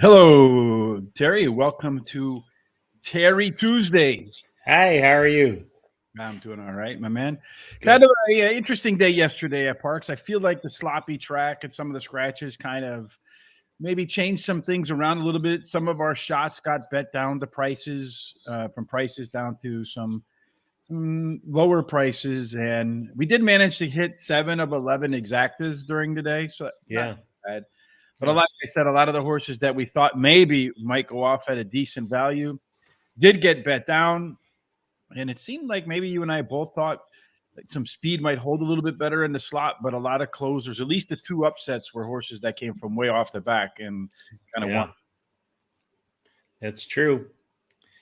Hello, Terry. Welcome to Terry Tuesday. Hi, how are you? I'm doing all right, my man. Kind Good. of a interesting day yesterday at Parks. I feel like the sloppy track and some of the scratches kind of maybe changed some things around a little bit. Some of our shots got bet down to prices, from prices down to some lower prices, and we did manage to hit 7 of 11 exactas during the day, so that's not Yeah. bad. But Yeah. like I said, a lot of the horses that we thought maybe might go off at a decent value did get bet down. And it seemed like maybe you and I both thought that some speed might hold a little bit better in the slot, but a lot of closers, at least the two upsets, were horses that came from way off the back and kind of won. Yeah. That's true.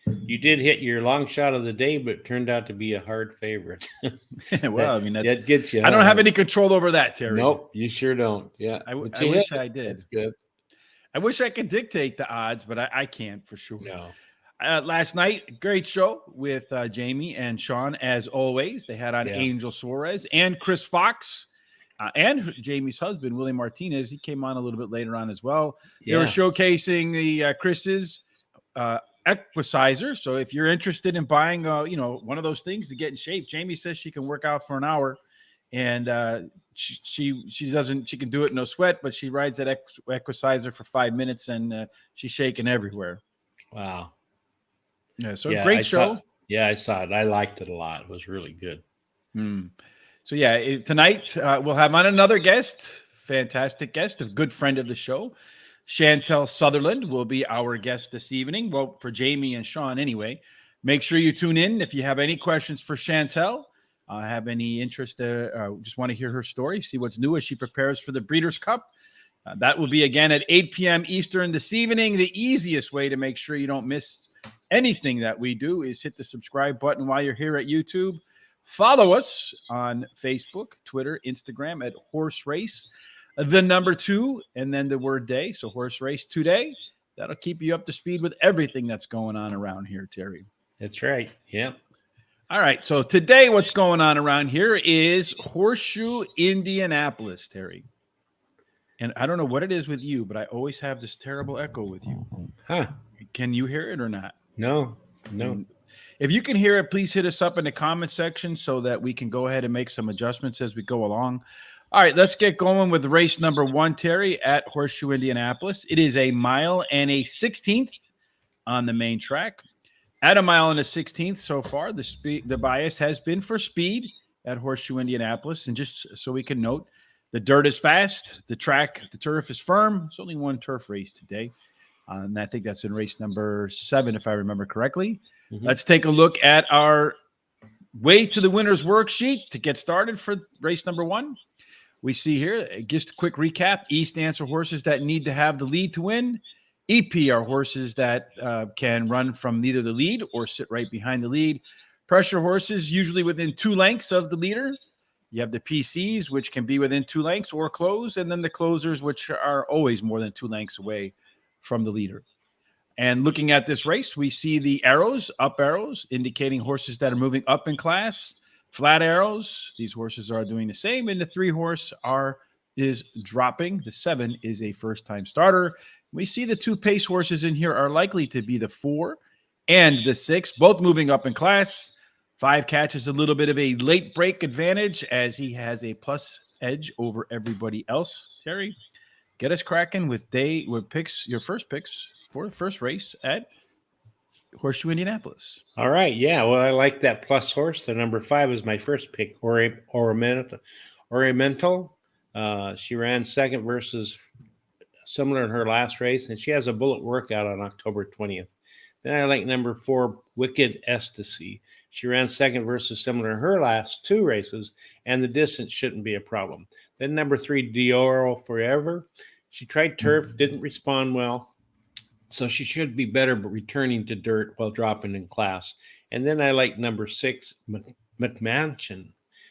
You did hit your long shot of the day, but it turned out to be a hard favorite. Well, that I mean, that gets you, I don't huh? have any control over that, Terry. Nope, you sure don't. Yeah. But I you hit wish it. I did. That's good. I wish I could dictate the odds, but I can't for sure. No. Last night, great show with Jamie and Sean, as always. They had on Yeah. Angel Suarez and Chris Fox. And Jamie's husband, Willie Martinez, he came on a little bit later on as well. They were Yeah. showcasing the Chris's Equicizer. So if you're interested in buying, one of those things to get in shape, Jamie says she can work out for an hour, and she doesn't. She can do it no sweat, but she rides that Equicizer for 5 minutes, and she's shaking everywhere. Wow. Yeah, so Yeah. great show. I saw it. I liked it a lot. It was really good. So yeah, tonight we'll have on another guest, fantastic guest, a good friend of the show. Chantel Sutherland will be our guest this evening. Well, for Jamie and Sean anyway. Make sure you tune in if you have any questions for Chantel. Have any interest, just want to hear her story, see what's new as she prepares for the Breeders' Cup. That will be again at 8 p.m. Eastern this evening. The easiest way to make sure you don't miss anything that we do is hit the subscribe button while you're here at YouTube. Follow us on Facebook, Twitter, Instagram at Horse Race, the number 2, and then the word day. So Horse Race Today. That'll keep you up to speed with everything that's going on around here, Terry. That's right. Yeah. All right. So today, what's going on around here is Horseshoe Indianapolis, Terry. And I don't know what it is with you, but I always have this terrible echo with you. Huh. Can you hear it or not? No. If you can hear it, please hit us up in the comment section so that we can go ahead and make some adjustments as we go along. All right, let's get going with race number 1, Terry, at Horseshoe Indianapolis. It is a mile and a 16th on the main track. At a mile and a 16th so far, the bias has been for speed at Horseshoe Indianapolis. And just so we can note, the dirt is fast, the turf is firm. It's only one turf race today. And I think that's in race number 7, if I remember correctly. Mm-hmm. Let's take a look at our way to the winner's worksheet to get started for race number 1. We see here, just a quick recap. E stands for horses that need to have the lead to win. EP are horses that can run from either the lead or sit right behind the lead. Pressure horses, usually within 2 lengths of the leader. You have the PCs, which can be within 2 lengths or close, and then the closers, which are always more than 2 lengths away from the leader. And looking at this race, we see the arrows, up arrows, indicating horses that are moving up in class. Flat arrows, these horses are doing the same, and the 3 horse is dropping. The 7 is a first-time starter. We see the 2 pace horses in here are likely to be the 4 and the 6, both moving up in class. 5 catches a little bit of a late break advantage as he has a plus edge over everybody else. Terry, get us cracking with picks, your first picks for the first race at Horseshoe Indianapolis. All right. Yeah. Well, I like that plus horse. The number 5 is my first pick, Oriental. She ran second versus similar in her last race, and she has a bullet workout on October 20th. Then I like number 4, Wicked Ecstasy. She ran second versus similar in her last 2 races, and the distance shouldn't be a problem. Then number 3, Dioro Forever. She tried turf, didn't respond well, so she should be better returning to dirt while dropping in class. And then I like number 6, McMansion.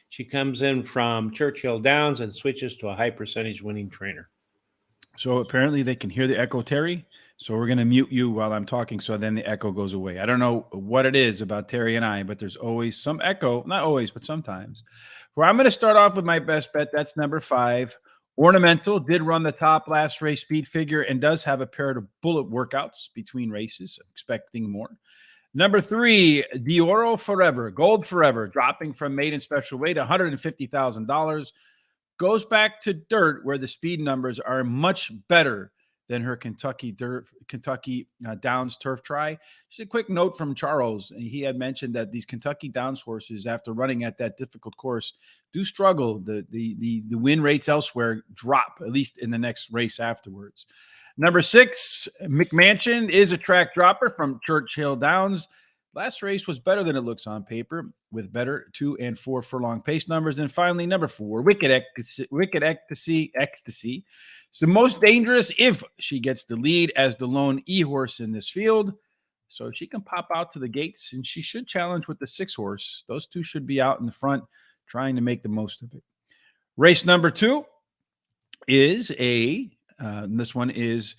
She comes in from Churchill Downs and switches to a high percentage winning trainer. So apparently they can hear the echo, Terry. So we're going to mute you while I'm talking so then the echo goes away. I don't know what it is about Terry and I, but there's always some echo. Not always, but sometimes. Where I'm going to start off with my best bet. That's number 5, Ornamental did run the top last race speed figure and does have a pair of bullet workouts between races. Expecting more. Number 3, Dioro Forever, Gold Forever, dropping from maiden special weight, $150,000. Goes back to dirt where the speed numbers are much better than her Kentucky Downs turf try. Just a quick note from Charles. He had mentioned that these Kentucky Downs horses, after running at that difficult course, do struggle. The win rates elsewhere drop, at least in the next race afterwards. Number 6, McMansion is a track dropper from Churchill Downs. Last race was better than it looks on paper, with better 2 and 4 furlong pace numbers. And finally, number 4, Wicked Ecstasy. It's the most dangerous if she gets the lead as the lone e-horse in this field. So she can pop out to the gates, and she should challenge with the 6 horse. Those two should be out in the front trying to make the most of it. Race number 2 is this one is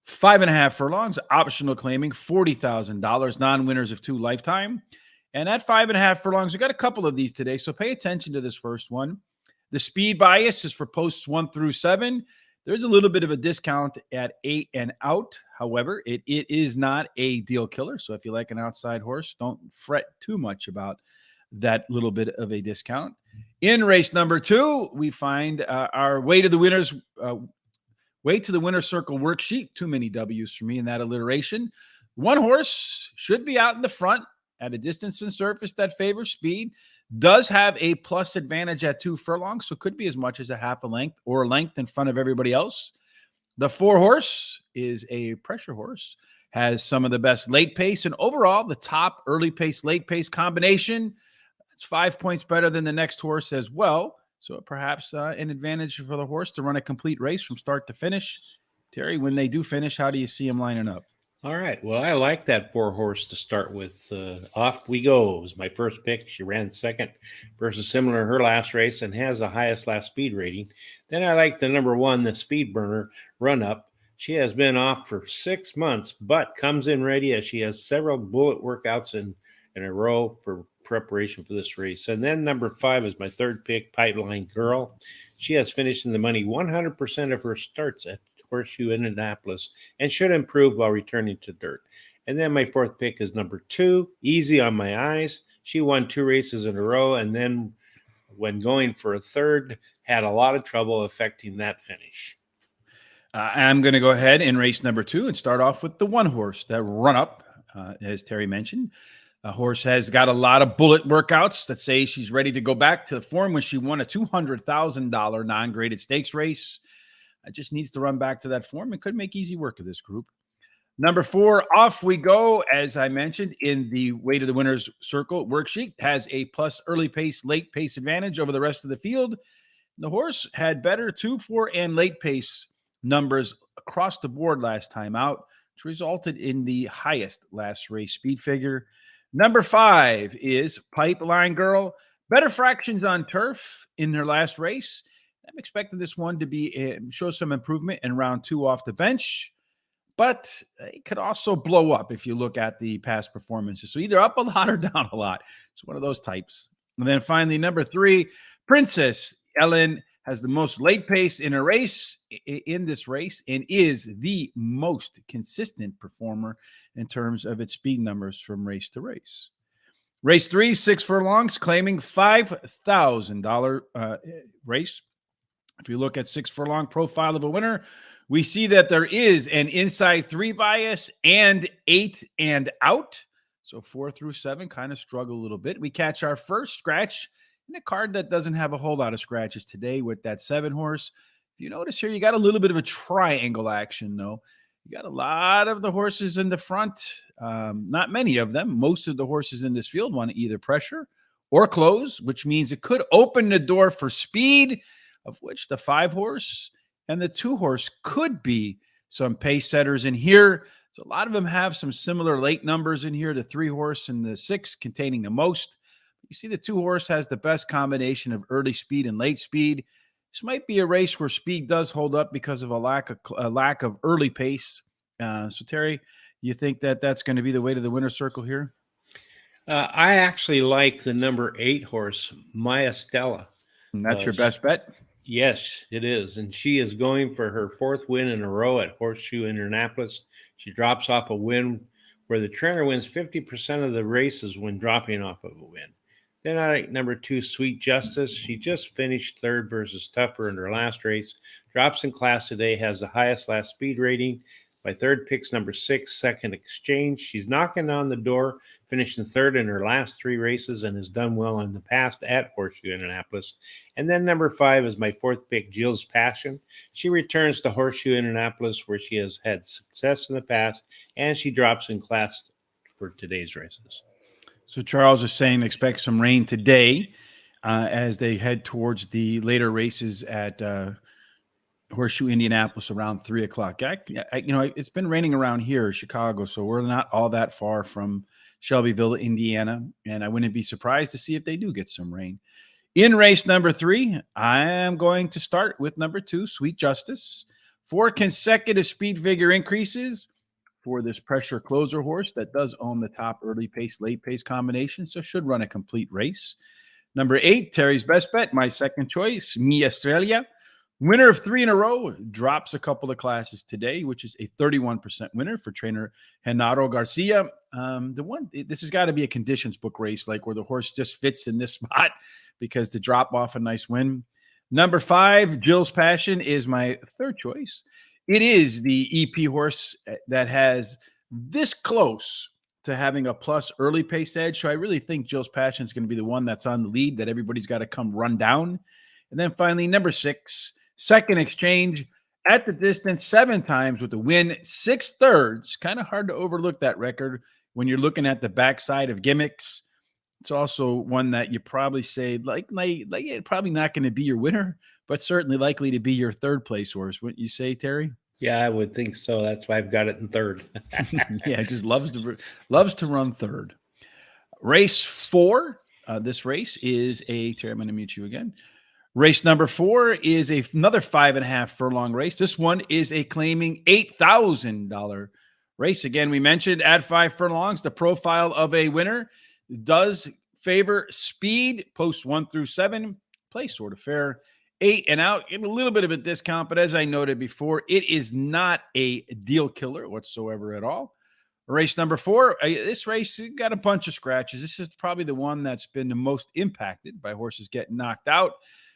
5.5 furlongs, optional claiming $40,000, non-winners of 2 lifetime. And at 5.5 furlongs, we got a couple of these today, so pay attention to this first one. The speed bias is for posts 1 through 7. There's a little bit of a discount at 8 and out. However, it is not a deal killer. So if you like an outside horse, don't fret too much about that little bit of a discount. In race number 2, we find our way to the winners circle worksheet. Too many W's for me in that alliteration. 1 horse should be out in the front at a distance and surface that favors speed. Does have a plus advantage at 2 furlongs, so could be as much as a half a length or a length in front of everybody else. The 4 horse is a pressure horse, has some of the best late pace, and overall the top early pace, late pace combination. It's 5 points better than the next horse as well. So perhaps an advantage for the horse to run a complete race from start to finish. Terry, when they do finish, how do you see them lining up? All right. Well, I like that 4 horse to start with. Off We Go was my first pick. She ran second versus similar in her last race and has the highest last speed rating. Then I like the number 1, the Speed Burner run up. She has been off for 6 months, but comes in ready as she has several bullet workouts in a row for preparation for this race. And then number 5 is my third pick, Pipeline Girl. She has finished in the money 100% of her starts at Horseshoe Indianapolis and should improve while returning to dirt. And then my 4th pick is number 2, Easy on My Eyes. She won 2 races in a row, and then when going for a third, had a lot of trouble affecting that finish. I'm going to go ahead in race number 2 and start off with the 1 horse, that run up, as Terry mentioned. A horse has got a lot of bullet workouts that say she's ready to go back to the form when she won a $200,000 non-graded stakes race. It just needs to run back to that form and could make easy work of this group. Number 4, Off We Go, as I mentioned in the way to the winners circle worksheet, has a plus early pace, late pace advantage over the rest of the field. The horse had better 2, 4, and late pace numbers across the board last time out, which resulted in the highest last race speed figure. Number 5 is Pipeline Girl. Better fractions on turf in her last race. I'm expecting this one to be show some improvement in round 2 off the bench, but it could also blow up if you look at the past performances. So either up a lot or down a lot. It's one of those types. And then finally, number 3, Princess Ellen has the most late pace in this race and is the most consistent performer in terms of its speed numbers from race to race. Race 3, 6 furlongs, claiming $5,000 race. If you look at 6 furlong profile of a winner, we see that there is an inside 3 bias and 8 and out. So 4 through 7 kind of struggle a little bit. We catch our first scratch in a card that doesn't have a whole lot of scratches today with that 7 horse. If you notice here, you got a little bit of a triangle action, though. You got a lot of the horses in the front. Not many of them. Most of the horses in this field want to either pressure or close, which means it could open the door for speed, of which the 5 horse and the 2 horse could be some pace setters in here. So a lot of them have some similar late numbers in here. The 3 horse and the 6 containing the most. You see the 2 horse has the best combination of early speed and late speed. This might be a race where speed does hold up because of a lack of early pace. So Terry, you think that that's going to be the way to the winner's circle here? I actually like the number 8 horse, Maya Stella. And that's your best bet? Yes, it is. And she is going for her fourth win in a row at Horseshoe Indianapolis. She drops off a win where the trainer wins 50% of the races when dropping off of a win. Then I like number 2, Sweet Justice. She just finished third versus Tougher in her last race. Drops in class today, has the highest last speed rating. My third pick's number 6, Second Exchange. She's knocking on the door, finishing third in her last 3 races, and has done well in the past at Horseshoe Indianapolis. And then number 5 is my fourth pick, Jill's Passion. She returns to Horseshoe Indianapolis, where she has had success in the past, and she drops in class for today's races. So Charles is saying expect some rain today as they head towards the later races at Horseshoe Indianapolis around 3:00. It's been raining around here, Chicago, so we're not all that far from Shelbyville, Indiana, and I wouldn't be surprised to see if they do get some rain. In race number 3, I am going to start with number 2, Sweet Justice. 4 consecutive speed figure increases for this pressure closer horse that does own the top early pace, late pace combination, so should run a complete race. Number 8, Terry's Best Bet, my second choice, Mi Estrella. Winner of 3 in a row, drops a couple of classes today, which is a 31% winner for trainer Genaro Garcia. This has got to be a conditions book race, like where the horse just fits in this spot because to drop off a nice win. Number 5, Jill's Passion, is my third choice. It is the EP horse that has this close to having a plus early pace edge. So I really think Jill's Passion is going to be the one that's on the lead that everybody's got to come run down. And then finally, number 6, Second Exchange, at the distance 7 times with the win 6/3. Kind of hard to overlook that record when you're looking at the backside of gimmicks. It's also one that you probably say like it's probably not going to be your winner, but certainly likely to be your third place horse. Wouldn't you say, Terry? Yeah, I would think so. That's why I've got it in third. Yeah, just loves to run third. Race 4. This race is Terry, I'm going to mute you again. Race number 4 is another 5.5 furlong race. This one is a claiming $8,000 race. Again, we mentioned at 5 furlongs, the profile of a winner does favor speed, post 1 through 7, play sort of fair. 8 and out, give a little bit of a discount, but as I noted before, it is not a deal killer whatsoever at all. Race number 4, this race got a bunch of scratches. This is probably the one that's been the most impacted by horses getting knocked out.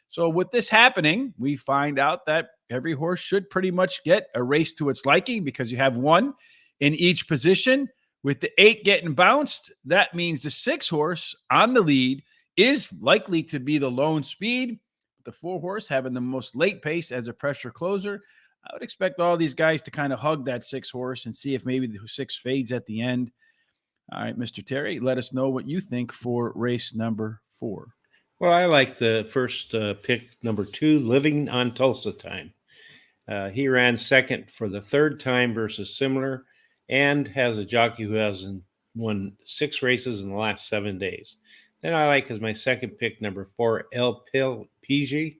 So with this happening, we find out that every horse should pretty much get a race to its liking because you have one in each position. With the 8 getting bounced, that means the 6 horse on the lead is likely to be the lone speed. The 4 horse having the most late pace as a pressure closer. I would expect all these guys to kind of hug that 6 horse and see if maybe the 6 fades at the end. All right, Mr. Terry, let us know what you think for race number 4. Well, I like the first pick, number 2, Living on Tulsa Time. He ran second for the third time versus Similar and has a jockey who has won 6 races in the last 7 days. Then I like as my second pick, number 4, El PG.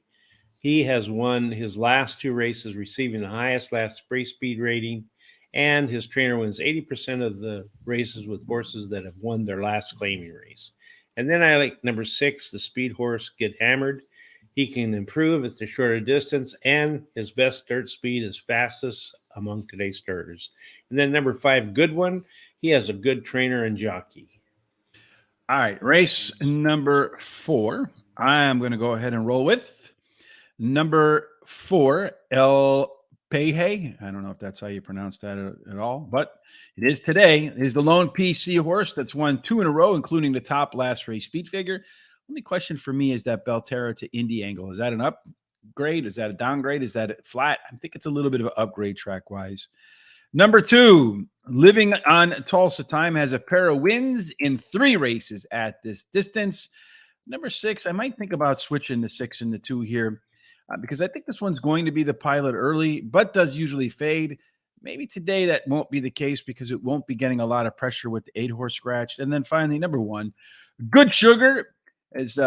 He has won his last 2 races, receiving the highest last spray speed rating, and his trainer wins 80% of the races with horses that have won their last claiming race. And then I like number 6, the speed horse, Get Hammered. He can improve at the shorter distance, and his best dirt speed is fastest among today's starters. And then number 5, Good One. He has a good trainer and jockey. All right, race number 4. I am going to go ahead and roll with number 4, El Peje. I don't know if that's how you pronounce that at all, but it is today. It is the lone PC horse that's won 2 in a row, including the top last race speed figure. Only question for me is that Belterra to Indy angle. Is that an upgrade? Is that a downgrade? Is that a flat? I think it's a little bit of an upgrade track-wise. Number 2, Living on Tulsa Time, has a pair of wins in 3 races at this distance. Number 6, I might think about switching the 6 and the 2 here because I think this one's going to be the pilot early, but does usually fade. Maybe today that won't be the case because it won't be getting a lot of pressure with the 8 horse scratched. And then finally, number 1, Good Sugar. There's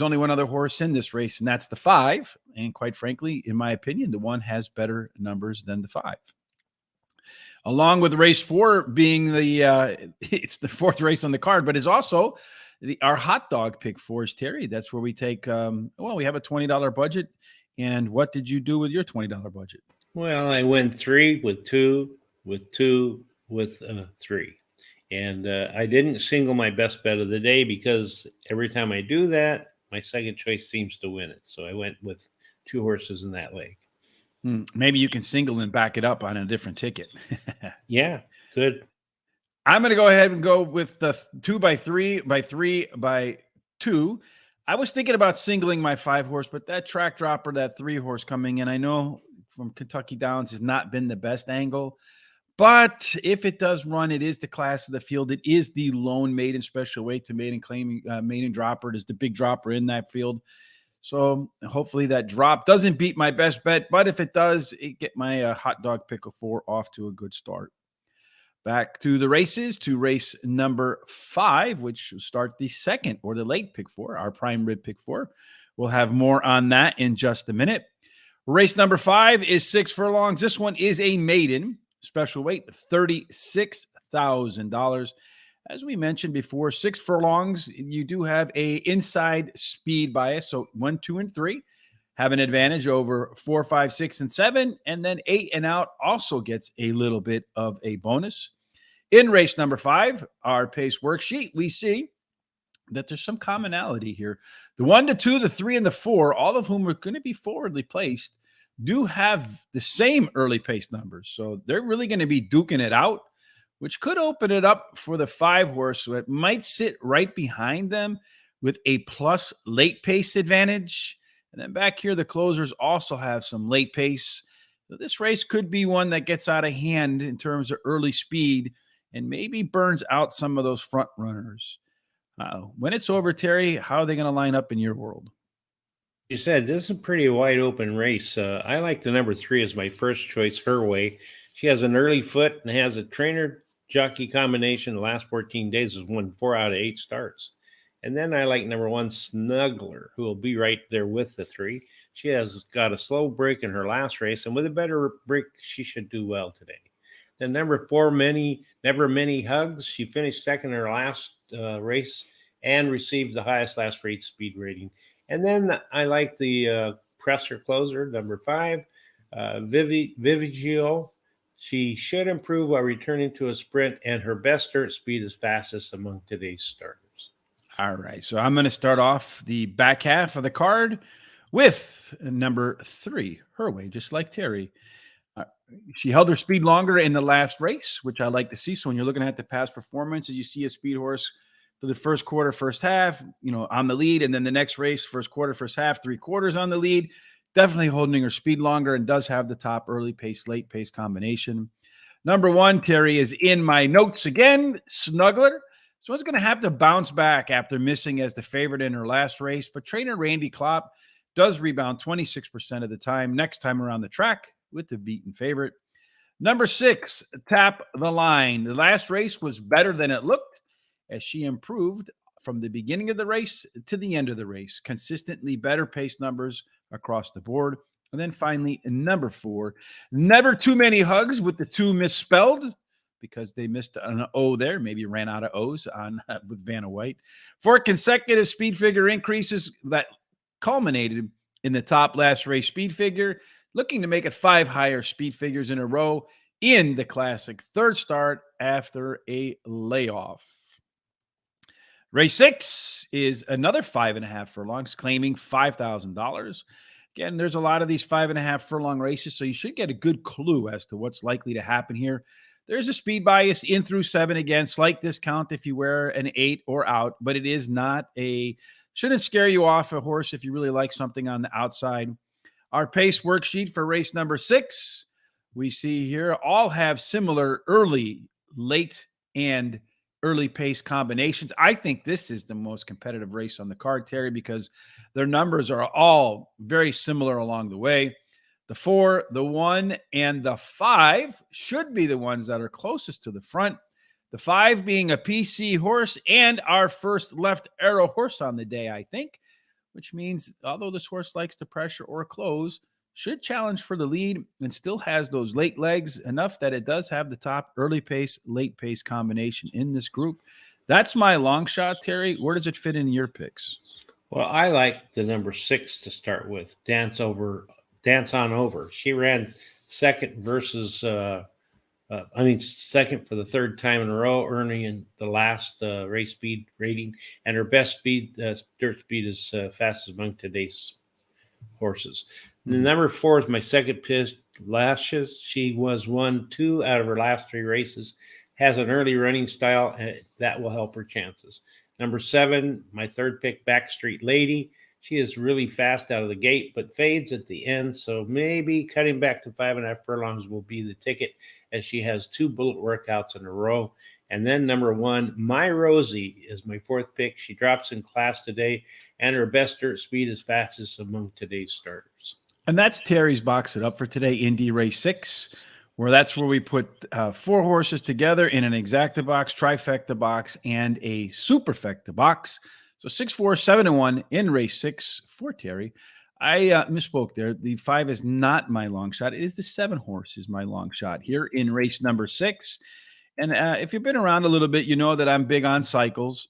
only one other horse in this race, and that's the 5. And quite frankly, in my opinion, the 1 has better numbers than the 5. Along with race 4 being it's the 4th race on the card, but is also our hot dog pick for us, Terry. That's where we take, we have a $20 budget And what did you do with your $20 budget? Well, I went 3 with 2 with 2 with 3. And I didn't single my best bet of the day because every time I do that, my second choice seems to win it. So I went with 2 horses in that leg. Maybe you can single and back it up on a different ticket. Yeah, good. I'm going to go ahead and go with the 2 by 3 by 3 by 2. I was thinking about singling my 5 horse, but that track dropper, that 3 horse coming in, I know from Kentucky Downs has not been the best angle. But if it does run, it is the class of the field. It is the lone maiden special weight to maiden claiming maiden dropper. It is the big dropper in that field. So hopefully that drop doesn't beat my best bet. But if it does, it get my hot dog pick of 4 off to a good start. Back to the races, to race number 5, which will start the second or the late pick 4, our prime rib pick 4. We'll have more on that in just a minute. Race number 5 is 6 furlongs. This one is a maiden. Special weight, $36,000. As we mentioned before, 6 furlongs, you do have a inside speed bias. So 1, 2, and 3 have an advantage over 4, 5, 6, and 7. And then 8 and out also gets a little bit of a bonus. In race number 5, our pace worksheet, we see that there's some commonality here. The 1, the 2, the 3, and the 4, all of whom are going to be forwardly placed, do have the same early pace numbers. So they're really going to be duking it out, which could open it up for the 5 horse. So it might sit right behind them with a plus late pace advantage. And then back here, the closers also have some late pace. So this race could be one that gets out of hand in terms of early speed and maybe burns out some of those front runners. When it's over, Terry, how are they going to line up in your world? You said this is a pretty wide open race. I like the number 3 as my first choice, Her Way. She has an early foot and has a trainer jockey combination. The last 14 days has won 4 out of 8 starts. And then I like number 1, Snuggler, who will be right there with the 3. She has got a slow break in her last race, and with a better break, she should do well today. Then number 4, Never Many Hugs. She finished second in her last race and received the highest last rate speed rating. And then I like the presser closer, number 5, Vivigio. She should improve while returning to a sprint, and her best dirt speed is fastest among today's starters. All right. So I'm going to start off the back half of the card with number 3, Her Way, just like Terry. She held her speed longer in the last race, which I like to see. So when you're looking at the past performances, you see a speed horse for the first quarter, first half, on the lead. And then the next race, first quarter, first half, 3/4 on the lead. Definitely holding her speed longer and does have the top early pace, late pace combination. Number 1, Terry, is in my notes again, Snuggler. So it's going to have to bounce back after missing as the favorite in her last race. But trainer Randy Klopp does rebound 26% of the time next time around the track with the beaten favorite. Number 6, Tap the Line. The last race was better than it looked as she improved from the beginning of the race to the end of the race. Consistently better pace numbers across the board. And then finally, number 4, Never Too Many Hugs, with the 2 misspelled because they missed an O there, maybe ran out of O's on with Vanna White. 4 consecutive speed figure increases that culminated in the top last race speed figure, looking to make it 5 higher speed figures in a row in the classic third start after a layoff. Race 6 is another 5.5 furlongs, claiming $5,000. Again, there's a lot of these 5.5 furlong races, so you should get a good clue as to what's likely to happen here. There's a speed bias in through 7 again, slight discount if you wear an 8 or out, but it is not shouldn't scare you off a horse if you really like something on the outside. Our pace worksheet for race number 6, we see here, all have similar early, late, and early pace combinations. I think this is the most competitive race on the card, Terry, because their numbers are all very similar along the way. The 4, the 1, and the 5 should be the ones that are closest to the front. The 5 being a PC horse and our first left arrow horse on the day, I think, which means although this horse likes to pressure or close, should challenge for the lead and still has those late legs enough that it does have the top early pace, late pace combination in this group. That's my long shot, Terry. Where does it fit in your picks? Well, I like the number 6 to start with, Dance On Over. She ran second versus, second for the third time in a row, earning in the last race speed rating, and her best speed, dirt speed, is fastest among today's horses. The number 4 is my second pick, Lashes. She was 1-2 out of her last 3 races. Has an early running style, and that will help her chances. Number 7, my third pick, Backstreet Lady. She is really fast out of the gate, but fades at the end. So maybe cutting back to 5.5 furlongs will be the ticket, as she has 2 bullet workouts in a row. And then number 1, My Rosie, is my fourth pick. She drops in class today, and her best dirt speed is fastest among today's starters. And that's Terry's Box It Up for today, Indy Race 6, that's where we put 4 horses together in an exacta box, trifecta box, and a superfecta box. So 6, 4, 7, and 1 in Race 6 for Terry. I misspoke there. The 5 is not my long shot. It is the 7 horse is my long shot here in race number 6. And if you've been around a little bit, you know that I'm big on cycles.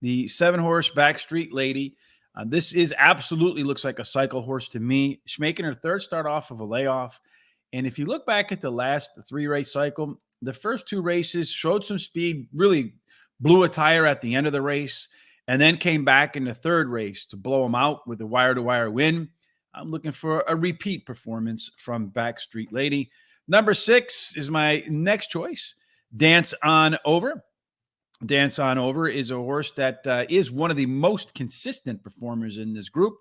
The 7 horse Backstreet Lady. This is absolutely looks like a cycle horse to me. She's making her third start off of a layoff. And if you look back at the last 3 race cycle, the first 2 races showed some speed, really blew a tire at the end of the race, and then came back in the third race to blow them out with a wire-to-wire win. I'm looking for a repeat performance from Backstreet Lady. Number 6 is my next choice, Dance On Over. Dance On Over is a horse that is one of the most consistent performers in this group.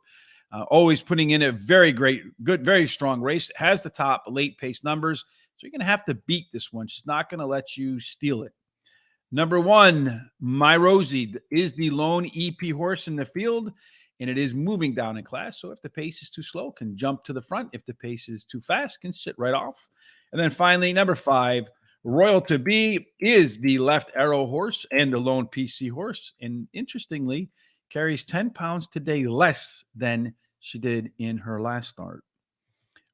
Always putting in a very good, very strong race. Has the top late pace numbers. So you're going to have to beat this one. She's not going to let you steal it. Number 1, My Rosie, is the lone EP horse in the field, and it is moving down in class. So if the pace is too slow, can jump to the front. If the pace is too fast, can sit right off. And then finally, number 5, Royal to Be, is the left arrow horse and the lone PC horse. And interestingly, carries 10 pounds today less than she did in her last start.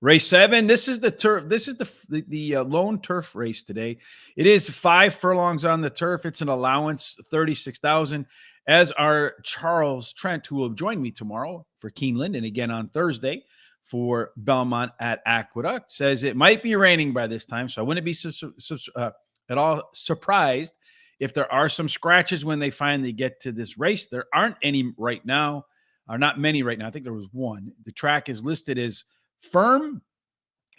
Race 7, this is the turf. This is the lone turf race today. It is 5 furlongs on the turf. It's an allowance, 36,000. As our Charles Trent, who will join me tomorrow for Keeneland and again on Thursday for Belmont at Aqueduct, says it might be raining by this time. So I wouldn't be at all surprised if there are some scratches when they finally get to this race. There aren't any right now, or not many right now. I think there was one. The track is listed as firm.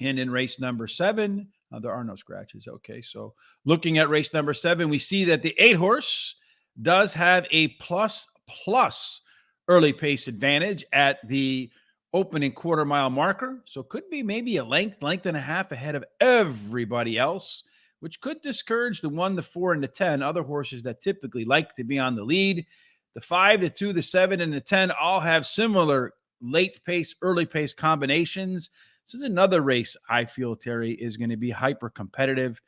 And in race number 7, there are no scratches. Okay. So looking at race number 7, we see that the 8 horse does have a plus early pace advantage at the opening quarter mile marker. So could be maybe a length and a half ahead of everybody else, which could discourage the 1, the 4, and the 10, other horses that typically like to be on the lead. The 5, the 2, the 7, and the 10 all have similar late pace, early pace combinations. This is another race I feel, Terry, is going to be hyper competitive.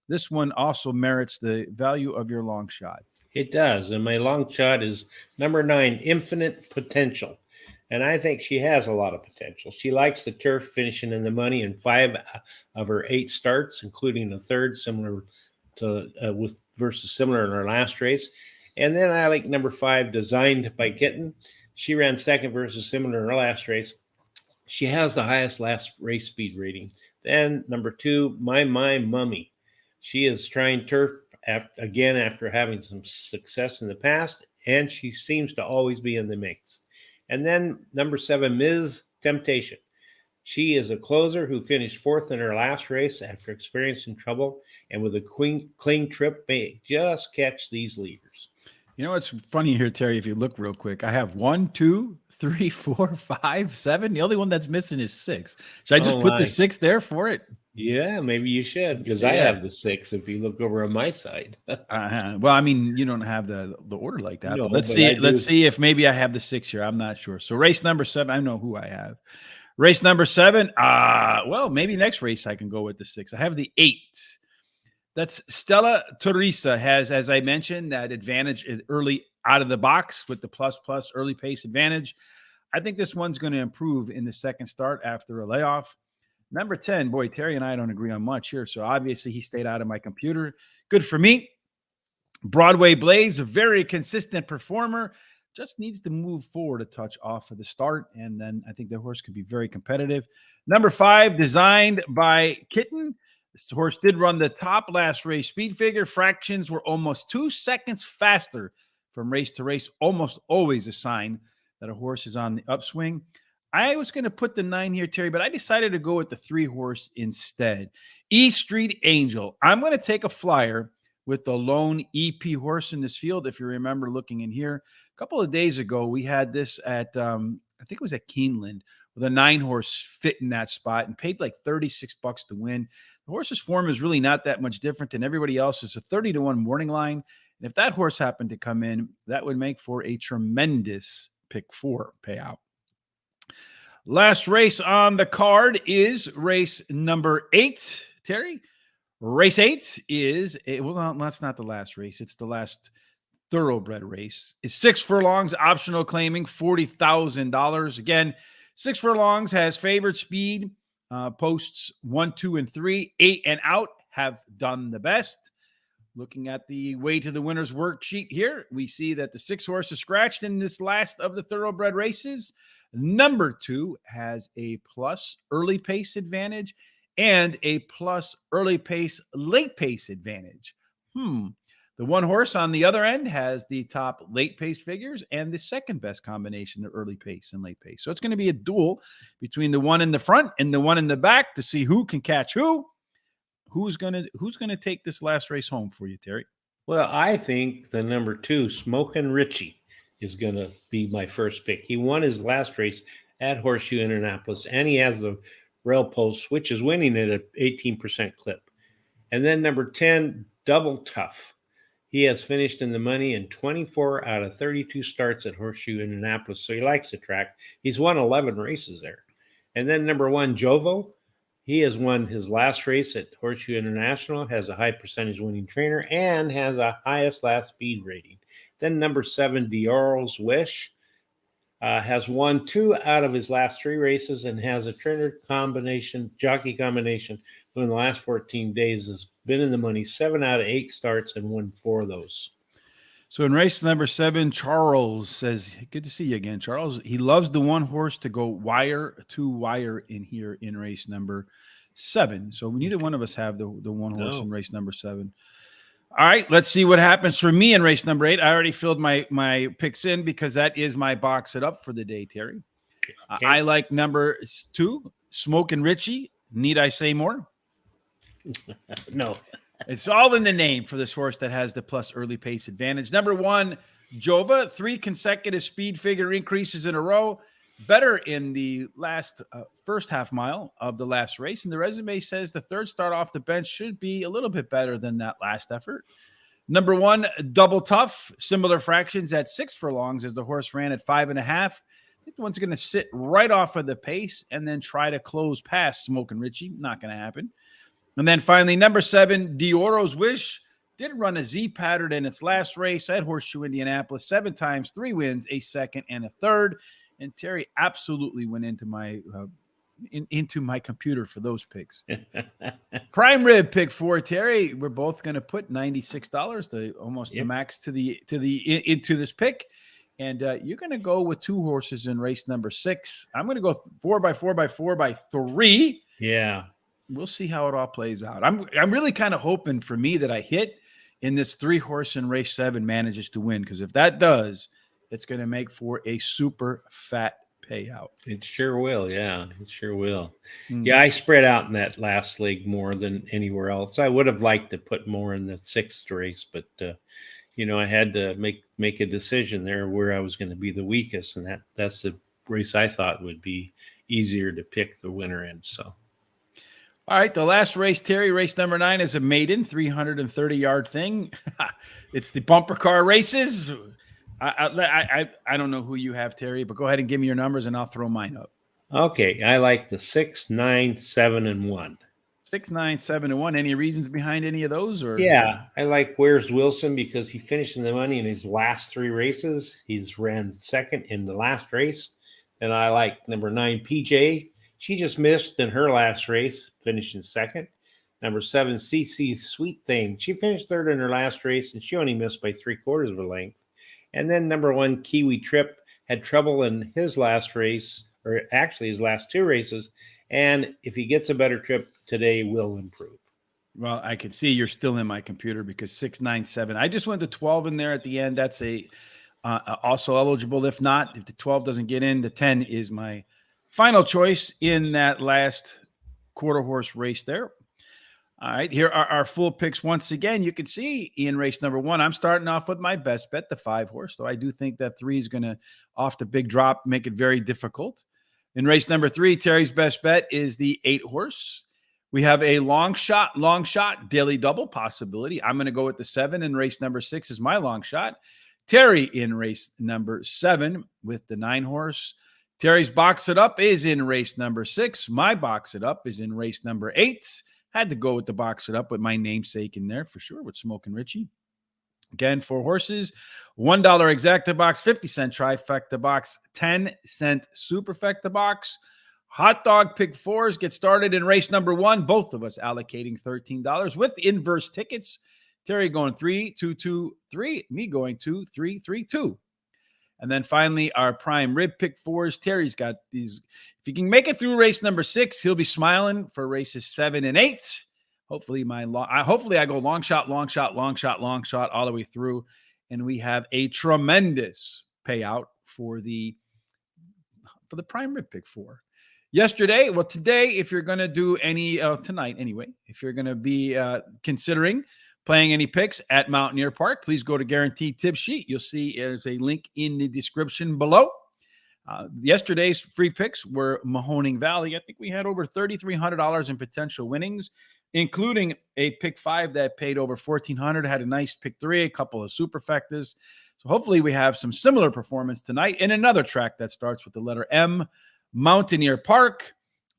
This one also merits the value of your long shot. It does. And my long shot is number 9, Infinite Potential. And I think she has a lot of potential. She likes the turf, finishing in the money in 5 of her 8 starts, including the third, similar to similar in her last race. And then I like number 5, Designed by Kitten. She ran second versus similar in her last race. She has the highest last race speed rating. Then number 2, My Mummy. She is trying turf again after having some success in the past, and she seems to always be in the mix. And then number 7, Ms. Temptation. She is a closer who finished 4th in her last race after experiencing trouble, and with a clean trip may just catch these leaders. You know what's funny here, Terry? If you look real quick, I have 1, 2, 3, 4, 5, 7. The only one that's missing is 6. Should I just put the 6 there for it? Yeah, maybe you should, because I have the 6 if you look over on my side. Well, I mean, you don't have the order like that. No, let's see. Let's see if maybe I have the 6 here. I'm not sure. So race number 7, I know who I have. Race number 7. Well, maybe next race I can go with the 6. I have the 8. That's Stella Teresa, has, as I mentioned, that advantage early out of the box with the plus early pace advantage. I think this one's going to improve in the second start after a layoff. Number 10, boy, Terry and I don't agree on much here. So obviously he stayed out of my computer. Good for me. Broadway Blaze, a very consistent performer. just needs to move forward a touch off of the start, and then I think the horse could be very competitive. Number 5, Designed by Kitten. This horse did run the top last race speed figure. Fractions were almost 2 seconds faster from race to race, almost always a sign that a horse is on the upswing. I was going to put the 9 here, Terry, but I decided to go with the 3 horse instead. E Street Angel. I'm going to take a flyer with the lone EP horse in this field. If you remember looking in here, a couple of days ago, we had this at, I think it was at Keeneland, with a 9 horse fit in that spot and paid like $36 to win. The horse's form is really not that much different than everybody else. It's a 30-1 morning line. And if that horse happened to come in, that would make for a tremendous pick 4 payout. Last race on the card is race number 8, Terry. Race 8 is, well, that's not the last race. It's the last thoroughbred race. It's 6 furlongs, optional claiming $40,000. Again, 6 furlongs has favored speed. Posts 1, 2, and 3. 8 and out have done the best. Looking at the way to the winner's worksheet here, we see that the 6 horse is scratched in this last of the thoroughbred races. Number 2 has a plus early pace advantage and a plus early pace, late pace advantage. The 1 horse on the other end has the top late pace figures and the second best combination of early pace and late pace. So it's going to be a duel between the 1 in the front and the 1 in the back to see who can catch who. Who's gonna take this last race home for you, Terry? Well, I think the number 2, Smokin' Richie, is going to be my first pick. He won his last race at Horseshoe Indianapolis, and he has the rail post, which is winning at an 18% clip. And then number 10, Double Tough. He has finished in the money in 24 out of 32 starts at Horseshoe Indianapolis, so he likes the track. He's won 11 races there. And then number 1, Jovo. He has won his last race at Horseshoe International, has a high percentage winning trainer, and has a highest last speed rating. Then number 7, Dioro's Wish, has won 2 out of his last 3 races and has a trainer combination, jockey combination, who in the last 14 days has been in the money 7 out of 8 starts and won 4 of those. So in race number 7, Charles says, good to see you again, Charles. He loves the 1 horse to go wire to wire in here in race number 7. So neither one of us have the 1 horse in race number 7. All right, let's see what happens for me in race number 8. I already filled my picks in because that is my box it up for the day, Terry. Okay. I like number 2, Smokin' Richie. Need I say more? No. It's all in the name for this horse that has the plus early pace advantage. Number 1, Jova, 3 consecutive speed figure increases in a row. Better in the last first half mile of the last race. And the resume says the 3rd start off the bench should be a little bit better than that last effort. Number 1, Double Tough, similar fractions at 6 furlongs as the horse ran at 5.5. I think the one's going to sit right off of the pace and then try to close past Smokin' Richie. Not going to happen. And then finally, number 7, Dioro's Wish, did run a Z pattern in its last race at Horseshoe Indianapolis, 7 times, 3 wins, a second and a third. And Terry absolutely went into my computer for those picks. Prime Rib pick 4, Terry. We're both going to put $96, the max into this pick. And you're going to go with 2 horses in race number 6. I'm going to go 4 by 4 by 4 by 3. Yeah. We'll see how it all plays out. I'm really kind of hoping for me that I hit in this 3 horse in race 7 manages to win, because if that does, it's going to make for a super fat payout. It sure will. Yeah, it sure will. Yeah, I spread out in that last leg more than anywhere else. I would have liked to put more in the 6th race, but I had to make a decision there where I was going to be the weakest, and that's the race I thought would be easier to pick the winner in. So. All right, the last race, Terry, race number 9 is a maiden 330-yard thing. It's the bumper car races. I don't know who you have, Terry, but go ahead and give me your numbers and I'll throw mine up. Okay, I like the 6, 9, 7, and 1. 6, 9, 7, and 1. Any reasons behind any of those? Or yeah, I like Where's Wilson because he finished in the money in his last 3 races. He's ran 2nd in the last race. And I like number 9, PJ. She just missed in her last race, finishing 2nd. Number 7, CC Sweet Thing. She finished 3rd in her last race, and she only missed by 3/4 of a length. And then number 1, Kiwi Trip, had trouble in his last race, or actually his last 2 races. And if he gets a better trip today, will improve. Well, I can see you're still in my computer because 697. I just went to 12 in there at the end. That's also eligible. If not, if the 12 doesn't get in, the 10 is my final choice in that last quarter horse race there. All right, here are our full picks once again. You can see in race number 1, I'm starting off with my best bet, the 5 horse. Though I do think that 3 is going to, off the big drop, make it very difficult. In race number 3, Terry's best bet is the 8 horse. We have a long shot, daily double possibility. I'm going to go with the 7 in race number 6 is my long shot. Terry in race number 7 with the 9 horse. Terry's box it up is in race number 6. My box it up is in race number 8. Had to go with the box it up with my namesake in there for sure with Smokin' Richie. Again, 4 horses, $1 exacta box, 50-cent trifecta box, 10-cent superfecta box. Hot dog pick 4s get started in race number 1. Both of us allocating $13 with inverse tickets. Terry going 3, 2, 2, 3. Me going 2, 3, 3, 2. And then finally, our prime rib pick 4s. Terry's got these. If he can make it through race number 6, he'll be smiling for races 7 and 8. Hopefully, I go long shot all the way through, and we have a tremendous payout for the prime rib pick 4. Today, if you're going to do any tonight anyway, if you're going to be considering playing any picks at Mountaineer Park, please go to Guaranteed Tip Sheet. You'll see there's a link in the description below. Yesterday's free picks were Mahoning Valley. I think we had over $3,300 in potential winnings, including a pick 5 that paid over $1,400. Had a nice pick 3, a couple of superfectas. So hopefully we have some similar performance tonight in another track that starts with the letter M, Mountaineer Park.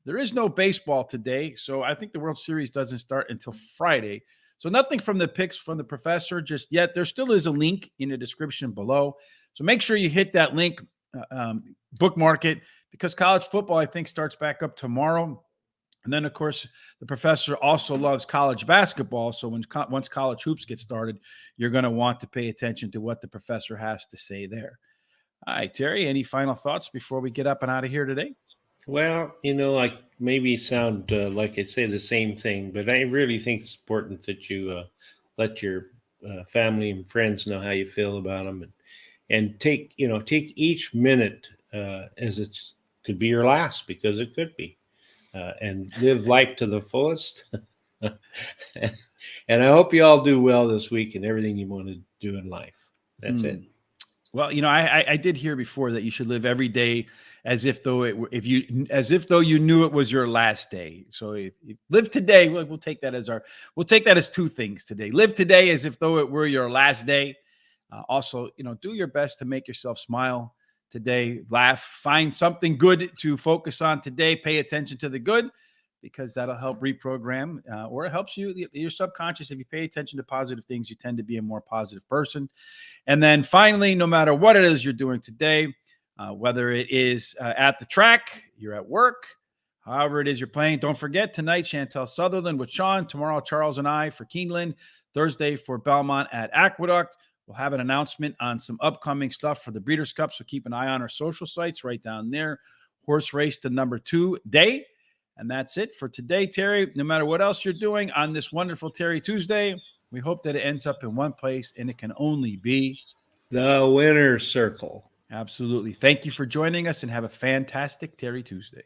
There is no baseball today, so I think the World Series doesn't start until Friday. So nothing from the picks from the professor just yet. There still is a link in the description below. So make sure you hit that link, bookmark it, because college football, I think, starts back up tomorrow. And then, of course, the professor also loves college basketball. So once college hoops get started, you're going to want to pay attention to what the professor has to say there. All right, Terry, any final thoughts before we get up and out of here today? Well, I maybe sound like I say the same thing, but I really think it's important that you let your family and friends know how you feel about them, and take each minute as it could be your last, because it could be, and live life to the fullest. And I hope you all do well this week and everything you want to do in life. That's it. Well, I did hear before that you should live every day as if though you knew it was your last day. So if live today, we'll take that as 2 things today. Live today as if though it were your last day. Also, do your best to make yourself smile today, laugh, find something good to focus on today. Pay attention to the good, because that'll help reprogram, or it helps your subconscious. If you pay attention to positive things, you tend to be a more positive person. And then finally, no matter what it is you're doing today, whether it is at the track, you're at work, however it is you're playing, don't forget tonight, Chantel Sutherland with Sean, tomorrow, Charles and I for Keeneland, Thursday for Belmont at Aqueduct. We'll have an announcement on some upcoming stuff for the Breeders' Cup, so keep an eye on our social sites right down there. Horse race to number 2 day. And that's it for today, Terry. No matter what else you're doing on this wonderful Terry Tuesday, we hope that it ends up in one place, and it can only be the winner's circle. Absolutely. Thank you for joining us, and have a fantastic Terry Tuesday.